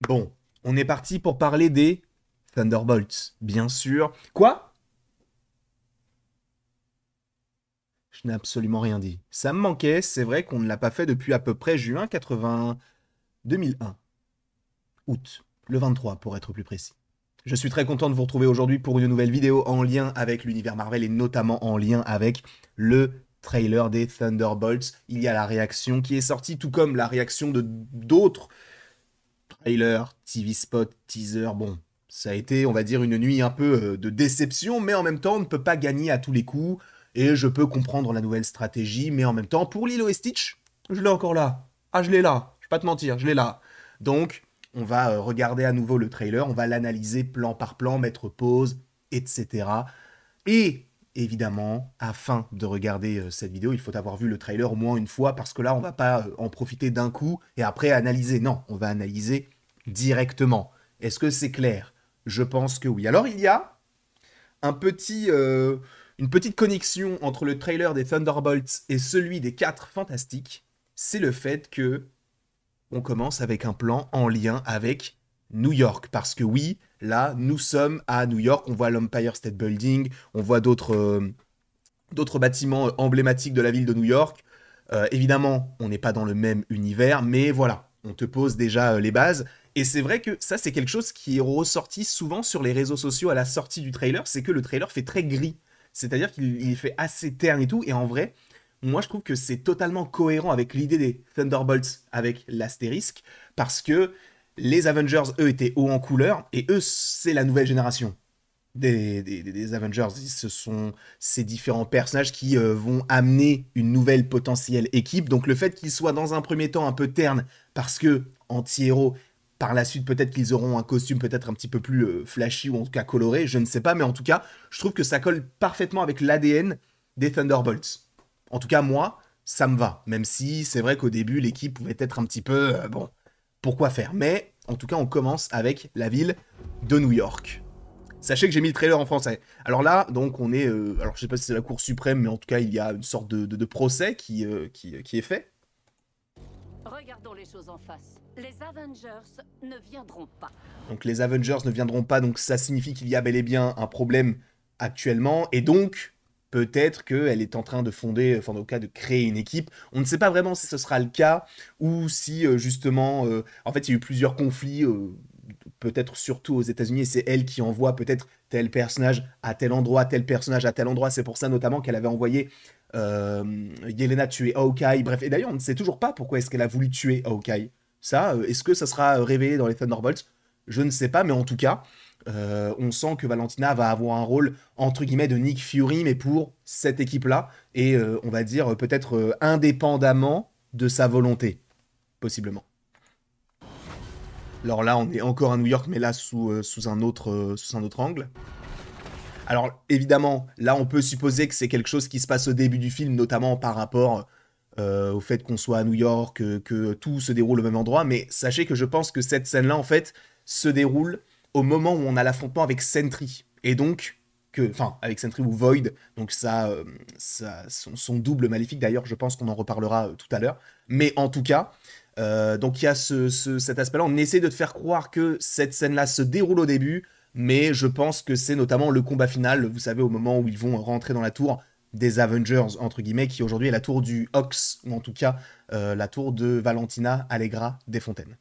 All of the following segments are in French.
Bon, on est parti pour parler des Thunderbolts, bien sûr. Quoi? Je n'ai absolument rien dit. Ça me manquait, c'est vrai qu'on ne l'a pas fait depuis à peu près juin 2001. Août, le 23 pour être plus précis. Je suis très content de vous retrouver aujourd'hui pour une nouvelle vidéo en lien avec l'univers Marvel et notamment en lien avec le trailer des Thunderbolts. Il y a la réaction qui est sortie, tout comme la réaction de d'autres trailer, TV spot, teaser, bon, ça a été, on va dire, une nuit un peu de déception, mais en même temps, on ne peut pas gagner à tous les coups, et je peux comprendre la nouvelle stratégie, mais en même temps, pour Lilo et Stitch, je l'ai encore là. Ah, je l'ai là, je vais pas te mentir, je l'ai là. Donc, on va regarder à nouveau le trailer, on va l'analyser plan par plan, mettre pause, etc. Et évidemment, afin de regarder cette vidéo, il faut avoir vu le trailer au moins une fois, parce que là, on va pas en profiter d'un coup et après analyser. Non, on va analyser directement. Est-ce que c'est clair? Je pense que oui. Alors, il y a un petit, une petite connexion entre le trailer des Thunderbolts et celui des 4 Fantastiques. C'est le fait que on commence avec un plan en lien avec New York. Parce que oui, là, nous sommes à New York, on voit l'Empire State Building, on voit d'autres bâtiments emblématiques de la ville de New York. Évidemment, on n'est pas dans le même univers, mais voilà, on te pose déjà les bases. Et c'est vrai que ça, c'est quelque chose qui est ressorti souvent sur les réseaux sociaux à la sortie du trailer, c'est que le trailer fait très gris. C'est-à-dire qu'il fait assez terne et tout, et en vrai, moi je trouve que c'est totalement cohérent avec l'idée des Thunderbolts avec l'astérisque, parce que les Avengers, eux, étaient hauts en couleur, et eux, c'est la nouvelle génération des Avengers. Ce sont ces différents personnages qui vont amener une nouvelle potentielle équipe. Donc le fait qu'ils soient dans un premier temps un peu terne, parce que anti-héros, par la suite peut-être qu'ils auront un costume peut-être un petit peu plus flashy ou en tout cas coloré, je ne sais pas, mais en tout cas, je trouve que ça colle parfaitement avec l'ADN des Thunderbolts. En tout cas, moi, ça me va, même si c'est vrai qu'au début, l'équipe pouvait être un petit peu, bon, pourquoi faire. Mais en tout cas, on commence avec la ville de New York. Sachez que j'ai mis le trailer en français. Alors là, donc on est, alors je sais pas si c'est la Cour suprême, mais en tout cas il y a une sorte de procès qui est fait. Regardons les choses en face. Les Avengers ne viendront pas. Donc les Avengers ne viendront pas, donc ça signifie qu'il y a bel et bien un problème actuellement, et donc peut-être qu'elle est en train de fonder, enfin au cas de créer une équipe. On ne sait pas vraiment si ce sera le cas, ou si justement, en fait il y a eu plusieurs conflits, peut-être surtout aux États-Unis, et c'est elle qui envoie peut-être tel personnage à tel endroit, tel personnage à tel endroit. C'est pour ça notamment qu'elle avait envoyé Yelena tuer Hawkeye. Bref, et d'ailleurs, on ne sait toujours pas pourquoi est-ce qu'elle a voulu tuer Hawkeye. Ça, est-ce que ça sera révélé dans les Thunderbolts? Je ne sais pas, mais en tout cas, on sent que Valentina va avoir un rôle entre guillemets de Nick Fury, mais pour cette équipe-là, et on va dire peut-être indépendamment de sa volonté, possiblement. Alors là, on est encore à New York, mais là sous sous un autre angle. Alors évidemment, là on peut supposer que c'est quelque chose qui se passe au début du film, notamment par rapport au fait qu'on soit à New York, que tout se déroule au même endroit, mais sachez que je pense que cette scène-là, en fait, se déroule au moment où on a l'affrontement avec Sentry. Et donc, enfin, avec Sentry ou Void, donc son double maléfique, d'ailleurs, je pense qu'on en reparlera tout à l'heure. Mais en tout cas, donc il y a cet aspect-là, on essaie de te faire croire que cette scène-là se déroule au début, mais je pense que c'est notamment le combat final, vous savez, au moment où ils vont rentrer dans la tour des Avengers, entre guillemets, qui aujourd'hui est la tour du Ox, ou en tout cas la tour de Valentina Allegra Desfontaines.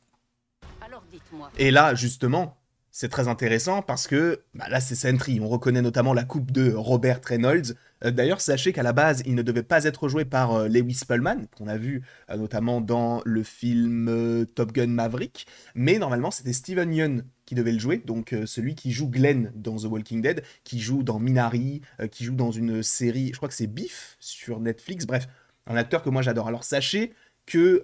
Alors dites-moi. Et là, justement, c'est très intéressant parce que bah là, c'est Sentry. On reconnaît notamment la coupe de Robert Reynolds. D'ailleurs, sachez qu'à la base, il ne devait pas être joué par Lewis Pullman, qu'on a vu notamment dans le film Top Gun Maverick. Mais normalement, c'était Steven Yeun qui devait le jouer, donc celui qui joue Glenn dans The Walking Dead, qui joue dans Minari, qui joue dans une série, je crois que c'est Beef sur Netflix. Bref, un acteur que moi j'adore. Alors sachez que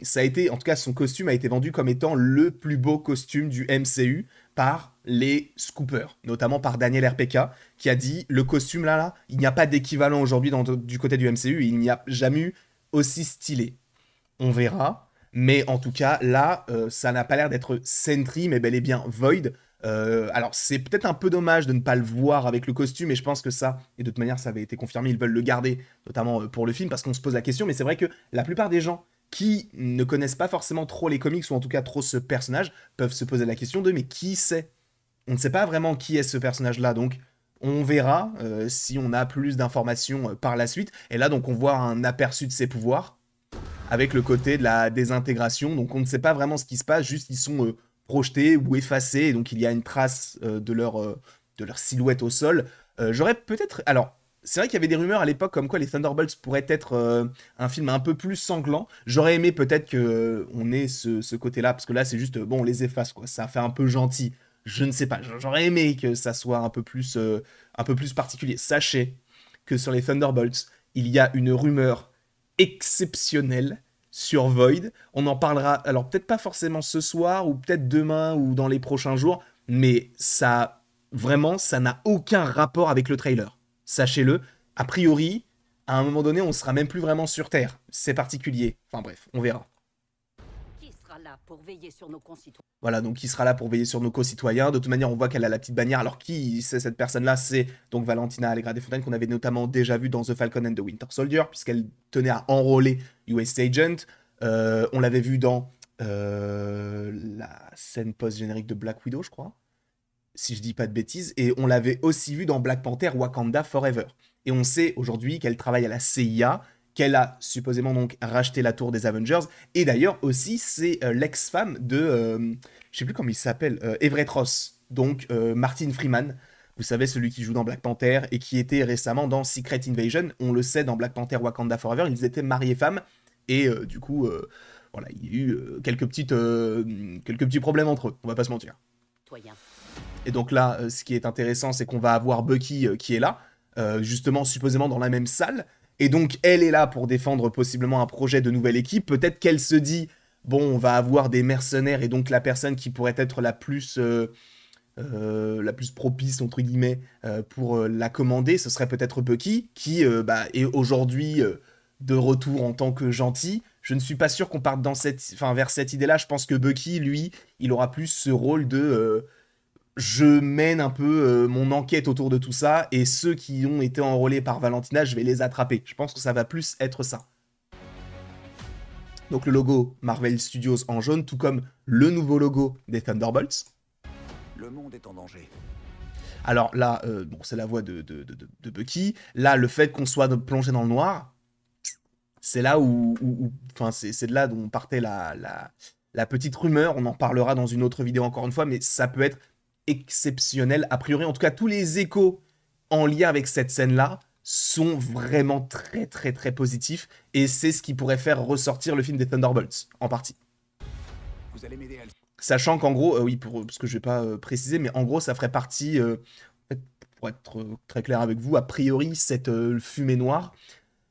ça a été, en tout cas son costume a été vendu comme étant le plus beau costume du MCU par les scoopers, notamment par Daniel RPK, qui a dit le costume là, il n'y a pas d'équivalent aujourd'hui du côté du MCU, il n'y a jamais eu aussi stylé. On verra, mais en tout cas là, ça n'a pas l'air d'être Sentry, mais bel et bien Void. Alors c'est peut-être un peu dommage de ne pas le voir avec le costume, et je pense que ça, et de toute manière ça avait été confirmé, ils veulent le garder, notamment pour le film, parce qu'on se pose la question, mais c'est vrai que la plupart des gens qui ne connaissent pas forcément trop les comics, ou en tout cas trop ce personnage, peuvent se poser la question de mais qui c'est? On ne sait pas vraiment qui est ce personnage-là, donc on verra si on a plus d'informations par la suite. Et là, donc, on voit un aperçu de ses pouvoirs, avec le côté de la désintégration, donc on ne sait pas vraiment ce qui se passe, juste ils sont projetés ou effacés, et donc il y a une trace de leur silhouette au sol. J'aurais peut-être... Alors, c'est vrai qu'il y avait des rumeurs à l'époque comme quoi les Thunderbolts pourraient être un film un peu plus sanglant. J'aurais aimé peut-être qu'on ait ce côté-là, parce que là c'est juste, bon, on les efface, quoi. Ça fait un peu gentil. Je ne sais pas, j'aurais aimé que ça soit un peu plus particulier. Sachez que sur les Thunderbolts, il y a une rumeur exceptionnelle sur Void. On en parlera, alors peut-être pas forcément ce soir, ou peut-être demain, ou dans les prochains jours, mais ça, vraiment, ça n'a aucun rapport avec le trailer. Sachez-le, a priori, à un moment donné, on sera même plus vraiment sur Terre. C'est particulier. Enfin bref, on verra. Qui sera là pour veiller sur nos concitoyens? Voilà, donc qui sera là pour veiller sur nos concitoyens. De toute manière, on voit qu'elle a la petite bannière. Alors qui c'est cette personne-là? C'est donc Valentina Allegra Desfontaines, qu'on avait notamment déjà vu dans The Falcon and the Winter Soldier, puisqu'elle tenait à enrôler US Agent. On l'avait vu dans la scène post-générique de Black Widow, je crois, si je dis pas de bêtises, et on l'avait aussi vu dans Black Panther Wakanda Forever. Et on sait aujourd'hui qu'elle travaille à la CIA, qu'elle a supposément donc racheté la tour des Avengers, et d'ailleurs aussi c'est l'ex-femme de, je sais plus comment il s'appelle, Everett Ross, donc Martin Freeman, vous savez, celui qui joue dans Black Panther et qui était récemment dans Secret Invasion. On le sait, dans Black Panther Wakanda Forever, ils étaient mariés-femmes, et du coup, voilà, il y a eu quelques petits problèmes entre eux, on va pas se mentir. Et donc là, ce qui est intéressant, c'est qu'on va avoir Bucky qui est là, justement, supposément dans la même salle. Et donc, elle est là pour défendre possiblement un projet de nouvelle équipe. Peut-être qu'elle se dit, bon, on va avoir des mercenaires, et donc la personne qui pourrait être la plus propice, entre guillemets, pour la commander, ce serait peut-être Bucky, qui est aujourd'hui de retour en tant que gentil. Je ne suis pas sûr qu'on parte vers cette idée-là. Je pense que Bucky, lui, il aura plus ce rôle de... je mène un peu mon enquête autour de tout ça, et ceux qui ont été enrôlés par Valentina, je vais les attraper. Je pense que ça va plus être ça. Donc le logo Marvel Studios en jaune, tout comme le nouveau logo des Thunderbolts. Le monde est en danger. Alors là, bon, c'est la voix de Bucky. Là, le fait qu'on soit plongé dans le noir, c'est là enfin, c'est de là dont partait la petite rumeur. On en parlera dans une autre vidéo encore une fois, mais ça peut être exceptionnel. A priori, en tout cas, tous les échos en lien avec cette scène-là sont vraiment très très très positifs, et c'est ce qui pourrait faire ressortir le film des Thunderbolts, en partie. Vous allez m'aider à le... Sachant qu'en gros, oui, parce que je vais pas préciser, mais en gros, ça ferait partie, en fait, pour être très clair avec vous, a priori, cette fumée noire,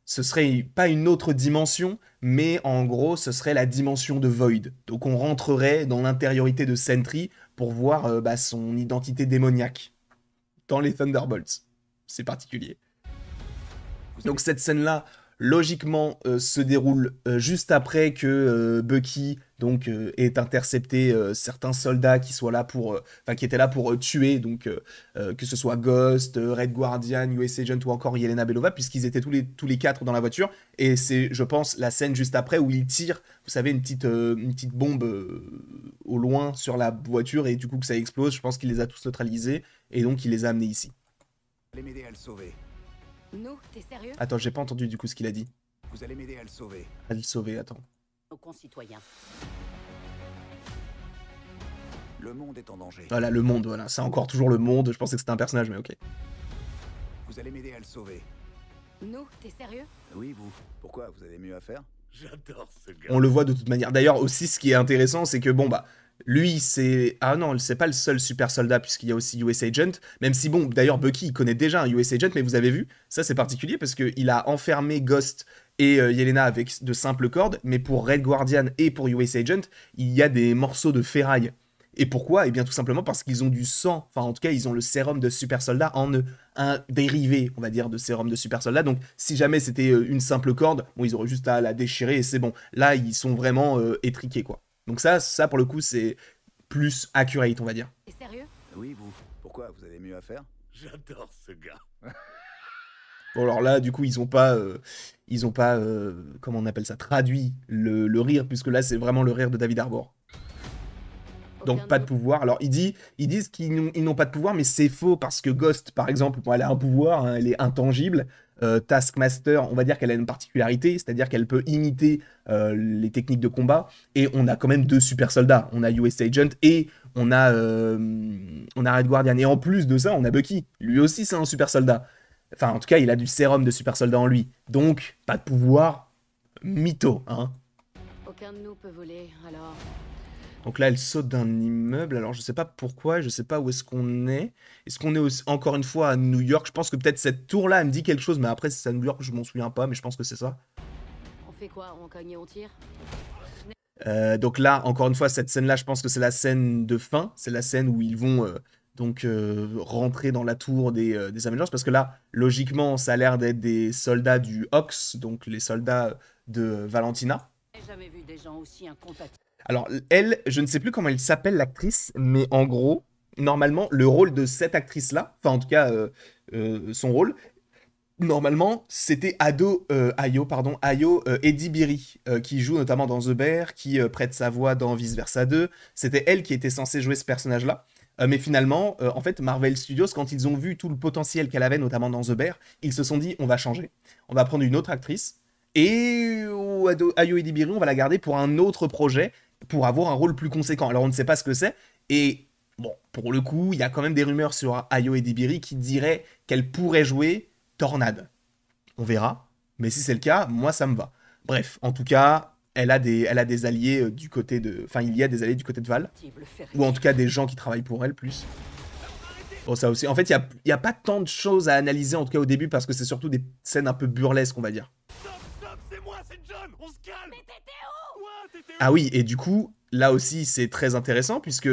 ce serait pas une autre dimension, mais en gros, ce serait la dimension de Void. Donc on rentrerait dans l'intériorité de Sentry pour voir son identité démoniaque dans les Thunderbolts. C'est particulier. Donc cette scène-là, logiquement, se déroule juste après que Bucky donc ait intercepté certains soldats qui soient là pour, qui étaient là pour tuer, donc que ce soit Ghost, Red Guardian, US Agent ou encore Yelena Belova, puisqu'ils étaient tous les quatre dans la voiture. Et c'est, je pense, la scène juste après où ils tirent, vous savez, une petite bombe au loin sur la voiture, et du coup que ça explose. Je pense qu'il les a tous neutralisés, et donc il les a amenés ici. Vous allez m'aider à le sauver. Nous, t'es sérieux? Attends, j'ai pas entendu du coup ce qu'il a dit. Vous allez m'aider à le sauver. À le sauver, attends. Nos concitoyens. Le monde est en danger. Voilà, le monde, voilà. C'est encore toujours le monde. Je pensais que c'était un personnage, mais ok. Vous allez m'aider à le sauver. Nous, t'es sérieux? Oui, vous. Pourquoi? Vous avez mieux à faire? J'adore ce gars. On le voit de toute manière. D'ailleurs, aussi, ce qui est intéressant, c'est que, bon, lui, c'est... Ah non, c'est pas le seul super soldat, puisqu'il y a aussi US Agent. Même si, bon, d'ailleurs, Bucky, il connaît déjà un US Agent, mais vous avez vu, ça, c'est particulier, parce qu'il a enfermé Ghost et Yelena avec de simples cordes, mais pour Red Guardian et pour US Agent, il y a des morceaux de ferraille. Et pourquoi? Eh bien, tout simplement parce qu'ils ont du sang, enfin, en tout cas, ils ont le sérum de super soldat en eux. Un dérivé, on va dire, de sérum de super soldat. Donc, si jamais c'était une simple corde, bon, ils auraient juste à la déchirer et c'est bon. Là, ils sont vraiment étriqués, quoi. Donc ça, pour le coup, c'est plus accurate, on va dire. T'es sérieux? Oui, vous. Pourquoi? Vous avez mieux à faire? J'adore ce gars. Bon, alors là, du coup, ils ont pas, comment on appelle ça, traduit le rire, puisque là, c'est vraiment le rire de David Harbour. Donc, pas de pouvoir. Alors, ils disent ils n'ont pas de pouvoir, mais c'est faux, parce que Ghost, par exemple, bon, elle a un pouvoir, hein, elle est intangible. Taskmaster, on va dire qu'elle a une particularité, c'est-à-dire qu'elle peut imiter les techniques de combat, et on a quand même 2 super soldats. On a US Agent et on a Red Guardian. Et en plus de ça, on a Bucky. Lui aussi, c'est un super soldat. Enfin, en tout cas, il a du sérum de super soldat en lui. Donc, pas de pouvoir, mytho, hein. Aucun de nous peut voler, alors... Donc là, elle saute d'un immeuble. Alors, je sais pas pourquoi, je sais pas où est-ce qu'on est. Est-ce qu'on est encore une fois à New York? Je pense que peut-être cette tour-là, elle me dit quelque chose, mais après, si c'est à New York, je m'en souviens pas, mais je pense que c'est ça. On fait quoi? On cogne et on tire? Donc là, encore une fois, cette scène-là, je pense que c'est la scène de fin. C'est la scène où ils vont rentrer dans la tour des Avengers. Parce que là, logiquement, ça a l'air d'être des soldats du Ox, donc les soldats de Valentina. J'ai jamais vu des gens aussi incompatibles. Alors, elle, je ne sais plus comment elle s'appelle, l'actrice, mais en gros, normalement, le rôle de cette actrice-là, enfin, en tout cas, son rôle, normalement, c'était Ayo Edibiri, qui joue notamment dans The Bear, qui prête sa voix dans Vice Versa 2. C'était elle qui était censée jouer ce personnage-là. Mais finalement, en fait, Marvel Studios, quand ils ont vu tout le potentiel qu'elle avait, notamment dans The Bear, ils se sont dit, on va changer. On va prendre une autre actrice. Et Ayo Edibiri, on va la garder pour un autre projet, pour avoir un rôle plus conséquent. Alors, on ne sait pas ce que c'est. Et bon, pour le coup, il y a quand même des rumeurs sur Ayo Edibiri qui diraient qu'elle pourrait jouer Tornade. On verra. Mais si c'est le cas, moi, ça me va. Bref, en tout cas, elle a des alliés du côté de... Enfin, il y a des alliés du côté de Val. Ou en tout cas, des gens qui travaillent pour elle, plus. Bon, ça aussi. En fait, il y a pas tant de choses à analyser, en tout cas au début, parce que c'est surtout des scènes un peu burlesques, on va dire. C'est moi, c'est John, on se calme. Mais t'étais où? Quoi, t'étais où? Ah oui, et du coup, là aussi, c'est très intéressant, puisque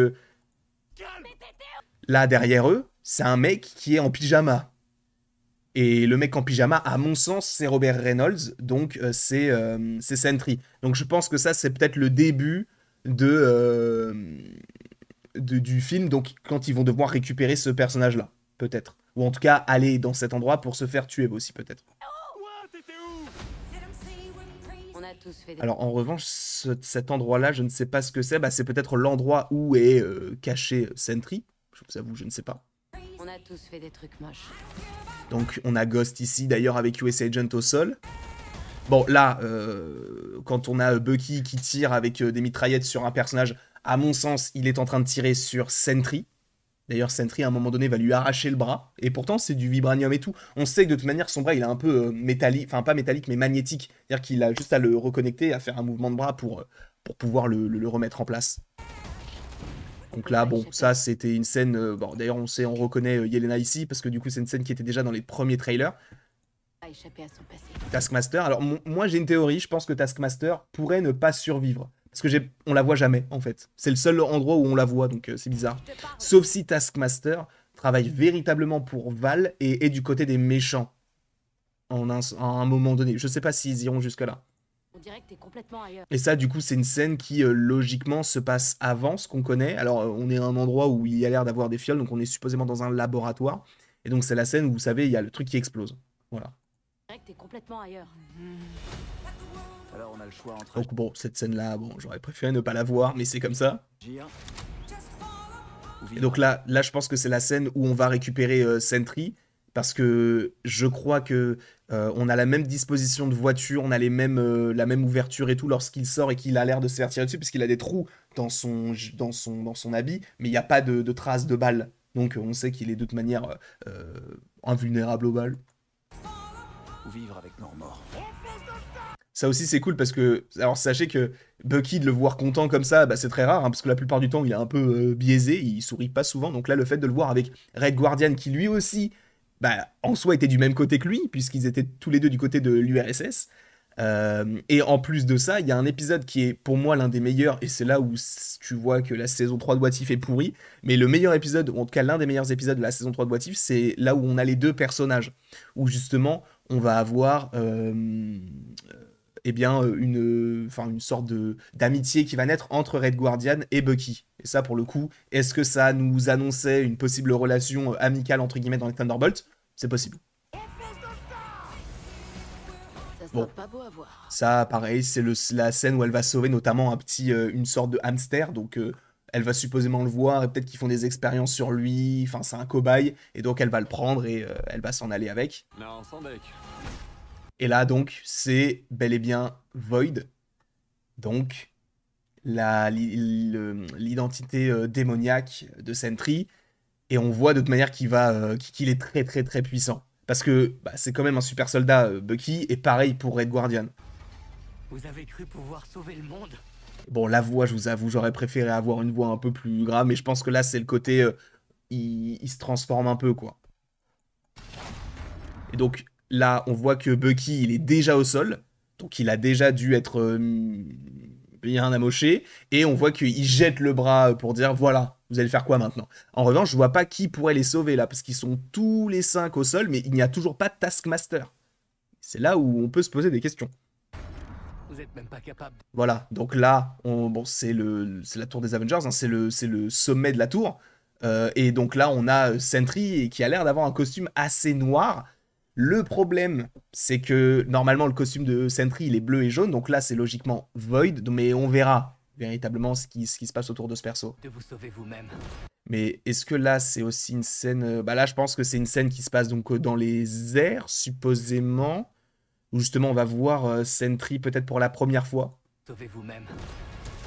là, derrière eux, c'est un mec qui est en pyjama. Et le mec en pyjama, à mon sens, c'est Robert Reynolds, donc c'est Sentry. Donc je pense que ça, c'est peut-être le début du film, donc quand ils vont devoir récupérer ce personnage-là, peut-être. Ou en tout cas, aller dans cet endroit pour se faire tuer aussi, peut-être. Quoi, t'étais où? On a tous fait des... Alors en revanche, cet endroit-là, je ne sais pas ce que c'est. Bah, c'est peut-être l'endroit où est caché Sentry. Je vous avoue, je ne sais pas. On a tous fait des trucs moches. Donc on a Ghost ici, d'ailleurs avec US Agent au sol. Bon, là, quand on a Bucky qui tire avec des mitraillettes sur un personnage, à mon sens, il est en train de tirer sur Sentry. D'ailleurs, Sentry, à un moment donné, va lui arracher le bras. Et pourtant, c'est du vibranium et tout. On sait que de toute manière, son bras, il est un peu métallique. Enfin, pas métallique, mais magnétique. C'est-à-dire qu'il a juste à le reconnecter, à faire un mouvement de bras pour pouvoir le remettre en place. Donc là, bon, ça, c'était une scène... bon, d'ailleurs, on reconnaît Yelena ici, parce que du coup, c'est une scène qui était déjà dans les premiers trailers. A échappé à son passé. Taskmaster. Alors, moi, j'ai une théorie. Je pense que Taskmaster pourrait ne pas survivre. Parce que on la voit jamais, en fait. C'est le seul endroit où on la voit, donc c'est bizarre. Sauf si Taskmaster travaille véritablement pour Val et est du côté des méchants. À un moment donné. Je sais pas s'ils iront jusque-là. On dirait que t'es complètement ailleurs. Et ça, du coup, c'est une scène qui, logiquement, se passe avant ce qu'on connaît. Alors, on est à un endroit où il y a l'air d'avoir des fioles, donc on est supposément dans un laboratoire. Et donc, c'est la scène où, vous savez, il y a le truc qui explose. Voilà. On dirait que t'es complètement ailleurs. Alors on a le choix entre Donc bon, cette scène-là, bon, j'aurais préféré ne pas la voir, mais c'est comme ça. agir ou Et vivre. donc là, je pense que c'est la scène où on va récupérer Sentry, parce que je crois que on a la même disposition de voiture, on a la même ouverture et tout lorsqu'il sort et qu'il a l'air de se faire tirer dessus, puisqu'il a des trous dans son habit, mais il n'y a pas de traces de balles. Donc on sait qu'il est de toute manière invulnérable aux balles. Ou vivre avec nos remords. Ça aussi c'est cool parce que, alors sachez que Bucky, de le voir content comme ça, bah, c'est très rare, hein, parce que la plupart du temps il est un peu biaisé, il sourit pas souvent, donc là le fait de le voir avec Red Guardian qui lui aussi, bah, en soi était du même côté que lui, puisqu'ils étaient tous les deux du côté de l'URSS, et en plus de ça, il y a un épisode qui est pour moi l'un des meilleurs, et c'est là où tu vois que la saison 3 de What If est pourrie, mais le meilleur épisode, ou en tout cas l'un des meilleurs épisodes de la saison 3 de What If, c'est là où on a les deux personnages, où justement on va avoir... eh bien, une sorte d'amitié qui va naître entre Red Guardian et Bucky. Et ça, pour le coup, est-ce que ça nous annonçait une possible relation amicale, entre guillemets, dans les Thunderbolts? C'est possible. Bon. Pas beau à voir. Ça, pareil, c'est la scène où elle va sauver notamment une sorte de hamster. Donc, elle va supposément le voir et peut-être qu'ils font des expériences sur lui. Enfin, c'est un cobaye. Et donc, elle va le prendre et elle va s'en aller avec. Non, sans deck. Et là, donc, c'est bel et bien Void. Donc, l'identité démoniaque de Sentry. Et on voit de toute manière qu'il est très très très puissant. Parce que bah, c'est quand même un super soldat, Bucky, et pareil pour Red Guardian. Vous avez cru pouvoir sauver le monde? Bon, la voix, je vous avoue, j'aurais préféré avoir une voix un peu plus grave, mais je pense que là, c'est le côté... il se transforme un peu, quoi. Et donc, là, on voit que Bucky, il est déjà au sol. Donc, il a déjà dû être bien amoché. Et on voit qu'il jette le bras pour dire, voilà, vous allez faire quoi maintenant? En revanche, je vois pas qui pourrait les sauver, là, parce qu'ils sont tous les 5 au sol, mais il n'y a toujours pas de Taskmaster. C'est là où on peut se poser des questions. Vous êtes même pas capable. Voilà, donc là, bon, c'est la tour des Avengers, hein, c'est le sommet de la tour. Et donc là, on a Sentry qui a l'air d'avoir un costume assez noir. Le problème, c'est que normalement, le costume de Sentry, il est bleu et jaune. Donc là, c'est logiquement Void, mais on verra véritablement ce qui se passe autour de ce perso. De vous sauver vous-même. Mais est-ce que là, c'est aussi une scène... Bah là, je pense que c'est une scène qui se passe donc dans les airs, supposément. Où justement, on va voir Sentry peut-être pour la première fois. Sauvez vous-même.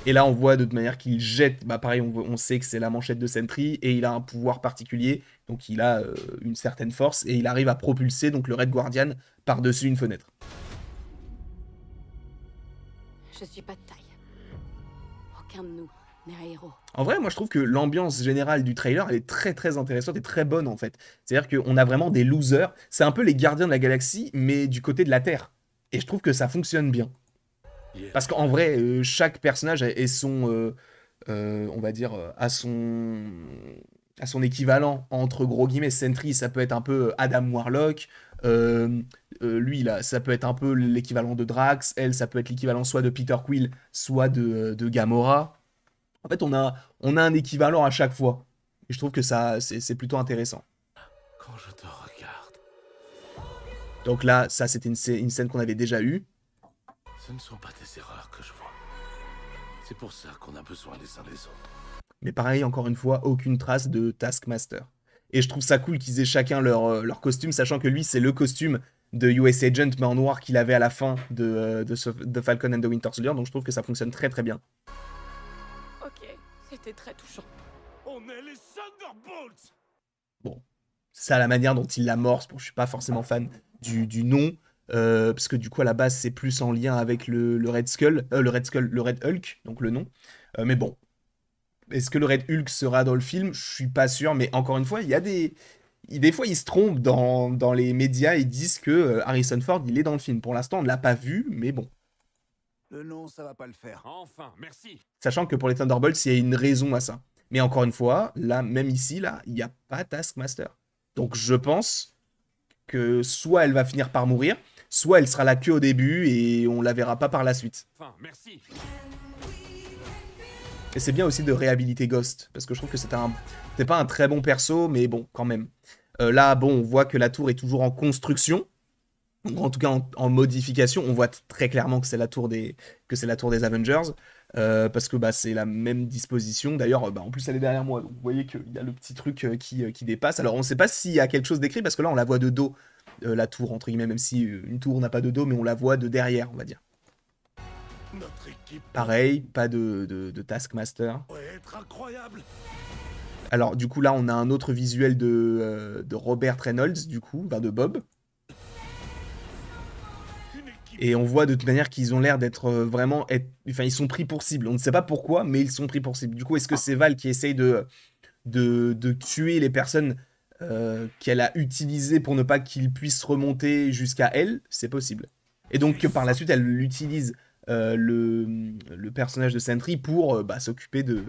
Et là, on voit de toute manière qu'il jette... Bah pareil, on sait que c'est la manchette de Sentry. Et il a un pouvoir particulier. Donc il a une certaine force. Et il arrive à propulser donc le Red Guardian par-dessus une fenêtre. Je suis pas de taille. Aucun de nous n'est un héros. En vrai, moi je trouve que l'ambiance générale du trailer, elle est très très intéressante et très bonne en fait. C'est-à-dire qu'on a vraiment des losers. C'est un peu les gardiens de la galaxie, mais du côté de la Terre. Et je trouve que ça fonctionne bien. Parce qu'en vrai, chaque personnage est son... on va dire, à son équivalent, entre gros guillemets. Sentry, ça peut être un peu Adam Warlock. Lui, là, ça peut être un peu l'équivalent de Drax. Elle, ça peut être l'équivalent soit de Peter Quill, soit de Gamora. En fait, on a un équivalent à chaque fois. Et je trouve que ça, c'est plutôt intéressant. Quand je te regarde, Donc là, ça, c'était une scène qu'on avait déjà eue. ce ne sont pas tes erreurs que je vois. C'est pour ça qu'on a besoin les uns des autres. Mais pareil, encore une fois, aucune trace de Taskmaster. Et je trouve ça cool qu'ils aient chacun leur costume, sachant que lui, c'est le costume de US Agent, mais en noir qu'il avait à la fin de Falcon and the Winter Soldier. Donc je trouve que ça fonctionne très très bien. Ok, c'était très touchant. On est les Thunderbolts! Bon, ça, la manière dont il l'amorce, bon, je suis pas forcément fan du nom, parce que du coup, à la base, c'est plus en lien avec le Red Skull, le Red Hulk, donc le nom. Mais bon, est-ce que le Red Hulk sera dans le film? Je suis pas sûr, mais encore une fois, il y a des fois, ils se trompent dans les médias et disent que Harrison Ford, il est dans le film. Pour l'instant, on ne l'a pas vu, mais bon. Le nom, ça va pas le faire. Enfin, merci. Sachant que pour les Thunderbolts, il y a une raison à ça. Mais encore une fois, là, même ici, là, il n'y a pas Taskmaster. Donc je pense que soit elle va finir par mourir, soit elle sera là que au début et on la verra pas par la suite. Enfin, merci. Et c'est bien aussi de réhabiliter Ghost, parce que je trouve que c'était pas un très bon perso, mais bon, quand même. Là, bon, on voit que la tour est toujours en construction, en tout cas en modification. On voit très clairement que c'est la tour des Avengers, parce que bah, c'est la même disposition. D'ailleurs, bah, en plus, elle est derrière moi, donc vous voyez qu'il y a le petit truc qui dépasse. Alors, on ne sait pas s'il y a quelque chose d'écrit, parce que là, on la voit de dos, la tour, entre guillemets, même si une tour n'a pas de dos, mais on la voit de derrière, on va dire. Notre équipe Pareil, pas de Taskmaster. pourrait être incroyable. Alors, du coup, là, on a un autre visuel de Robert Reynolds, du coup, enfin, de Bob. Une équipe. Et on voit de toute manière qu'ils ont l'air d'être vraiment... Enfin, ils sont pris pour cible. On ne sait pas pourquoi, mais ils sont pris pour cible. Du coup, est-ce que c'est Val qui essaye de tuer les personnes qu'elle a utilisées pour ne pas qu'ils puissent remonter jusqu'à elle? C'est possible. Et donc, par la suite, elle utilise le personnage de Sentry pour s'occuper de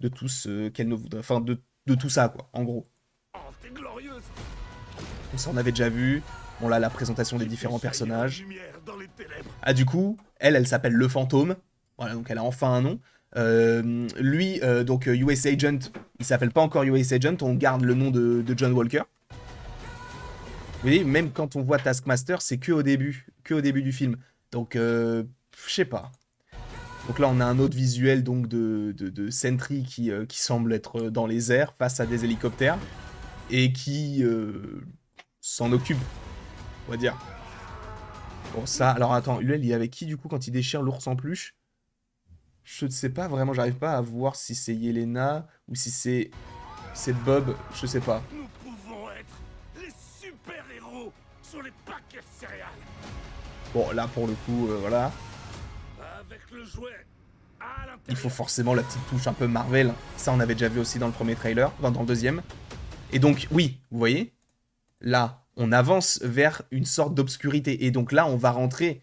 tout ce qu'elle ne voudrait... Enfin, de tout ça, quoi, en gros. Oh, t'es glorieuse. Et ça, on avait déjà vu. Bon, là, la présentation des différents personnages. Lumière dans les ténèbres. Ah, du coup, elle s'appelle Le Fantôme. Voilà, donc elle a enfin un nom. Lui, donc US Agent, il s'appelle pas encore US Agent, on garde le nom de John Walker. Vous voyez, même quand on voit Taskmaster, c'est que au début du film. Donc, je sais pas. Donc là, on a un autre visuel donc de Sentry qui semble être dans les airs face à des hélicoptères et qui s'en occupe, on va dire. Bon, ça, alors attends, lui, il est avec qui du coup quand il déchire l'ours en peluche? Je ne sais pas vraiment, j'arrive pas à voir si c'est Yelena ou si c'est Bob, je sais pas. Nous pouvons être les super-héros sur les paquets de céréales. Bon, là pour le coup, voilà. Avec le jouet à l'intérieur. Il faut forcément la petite touche un peu Marvel. Ça, on avait déjà vu aussi dans le premier trailer, enfin dans le deuxième. Et donc, oui, vous voyez, là, on avance vers une sorte d'obscurité. Et donc là, on va rentrer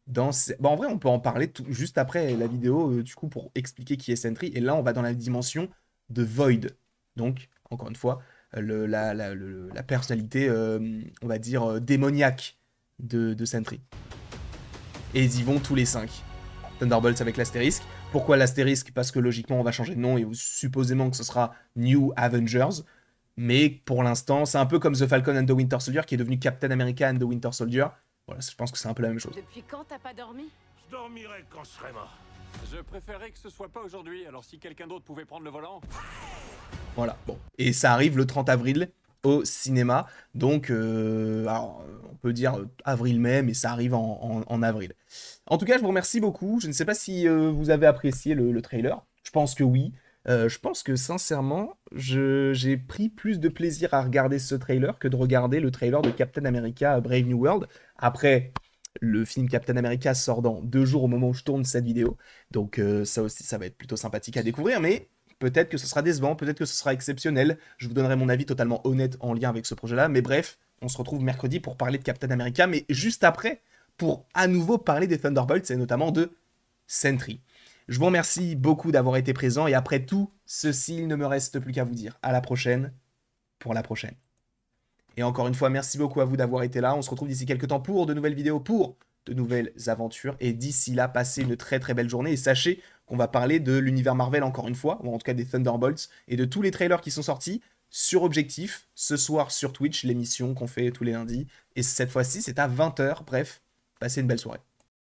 dans... Bon, en vrai, on peut en parler juste après la vidéo, du coup, pour expliquer qui est Sentry. Et là, on va dans la dimension de Void. Donc, encore une fois, la personnalité, on va dire, démoniaque de Sentry. Et ils y vont tous les 5. Thunderbolts avec l'astérisque. Pourquoi l'astérisque? Parce que logiquement, on va changer de nom et supposément que ce sera New Avengers. Mais pour l'instant, c'est un peu comme The Falcon and the Winter Soldier qui est devenu Captain America and the Winter Soldier. Voilà, je pense que c'est un peu la même chose. Depuis quand t'as pas dormi? Je dormirai quand je serai mort. Je préférerais que ce soit pas aujourd'hui, alors si quelqu'un d'autre pouvait prendre le volant. Voilà, bon. Et ça arrive le 30 avril au cinéma. Donc, alors, on peut dire avril-mai, mais ça arrive en avril. En tout cas, je vous remercie beaucoup. Je ne sais pas si vous avez apprécié le trailer. Je pense que oui. Je pense que sincèrement, j'ai pris plus de plaisir à regarder ce trailer que de regarder le trailer de Captain America Brave New World. Après, le film Captain America sort dans 2 jours au moment où je tourne cette vidéo. Donc ça aussi, ça va être plutôt sympathique à découvrir. Mais peut-être que ce sera décevant, peut-être que ce sera exceptionnel. Je vous donnerai mon avis totalement honnête en lien avec ce projet-là. Mais bref, on se retrouve mercredi pour parler de Captain America. Mais juste après, pour à nouveau parler des Thunderbolts et notamment de Sentry. Je vous remercie beaucoup d'avoir été présent et après tout ceci, il ne me reste plus qu'à vous dire à la prochaine pour la prochaine. Et encore une fois, merci beaucoup à vous d'avoir été là. On se retrouve d'ici quelques temps pour de nouvelles vidéos, pour de nouvelles aventures. Et d'ici là, passez une très très belle journée et sachez qu'on va parler de l'univers Marvel encore une fois, ou en tout cas des Thunderbolts et de tous les trailers qui sont sortis sur Objectif, ce soir sur Twitch, l'émission qu'on fait tous les lundis. Et cette fois-ci, c'est à 20 h. Bref, passez une belle soirée.